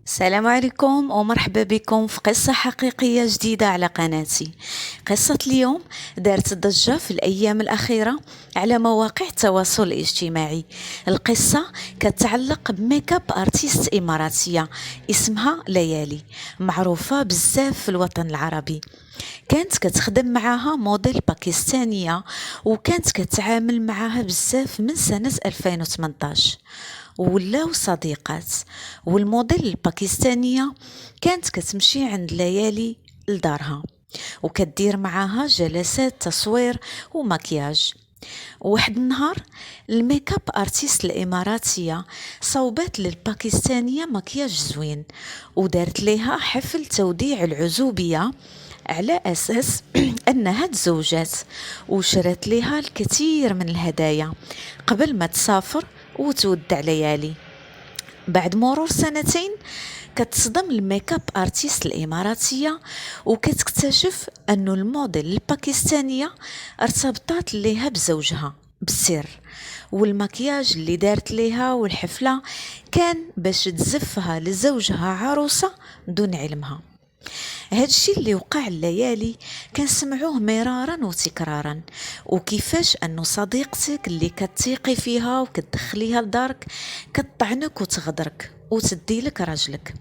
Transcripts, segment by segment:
السلام عليكم ومرحبا بكم في قصة حقيقية جديدة على قناتي. قصة اليوم دارت ضجة في الأيام الأخيرة على مواقع التواصل الاجتماعي. القصة كتعلق بميك اب ارتيست إماراتية اسمها ليالي، معروفة بزاف في الوطن العربي. كانت كتخدم معاها موديل باكستانية وكانت كتعامل معاها بزاف من سنة 2018 ولاو صديقات. والموديل الباكستانية كانت كتمشي عند ليالي لدارها وكتدير معاها جلسات تصوير ومكياج. واحد النهار الميك اب ارتيست الاماراتيه صوبات للباكستانيه مكياج زوين ودارت ليها حفل توديع العزوبيه على اساس انها تزوجات، وشرت ليها الكثير من الهدايا قبل ما تسافر وتودع ليالي. بعد مرور سنتين كتصدم الميك اب ارتيست الاماراتيه وكتكتشف انه الموديل الباكستانيه ارتبطت ليها بزوجها بالسر، والمكياج اللي دارت ليها والحفله كان باش تزفها لزوجها عروسه دون علمها. هادشي اللي وقع الليالي كنسمعوه مرارا وتكرارا، وكيفاش انه صديقتك اللي كتثيقي فيها وكتدخليها لدارك كتطعنك وتغدرك وتدي لك راجلك.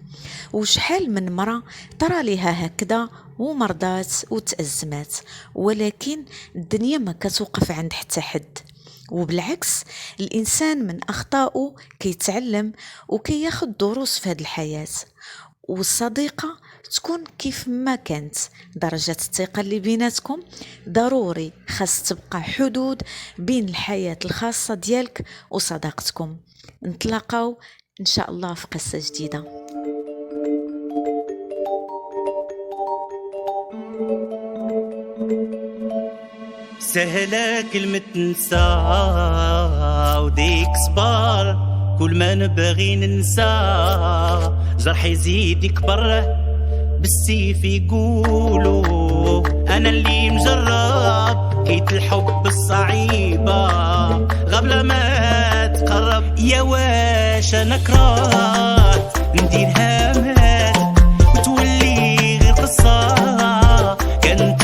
وشحال من مرة ترى ليها هكذا ومرضات وتأزمات، ولكن الدنيا ما كتوقف عند حتى حد، وبالعكس الإنسان من أخطائه كيتعلم وكياخد دروس في هذه الحياة. والصديقة تكون كيف ما كانت، درجة الثقة اللي بيناتكم ضروري خاص تبقى حدود بين الحياة الخاصة ديالك وصداقتكم. نتلاقاو إن شاء الله في قصة جديدة. سهلة كلمة ننسى وديك صبار، كل ما نبغي ننسى جرح يزيد يكبر، بالسيف يقولوا أنا اللي مجرب كيت الحب الصعيبة قبل ما تقرب. يا واش أنا كرهت نديرها مات وتولي غير قصة كانت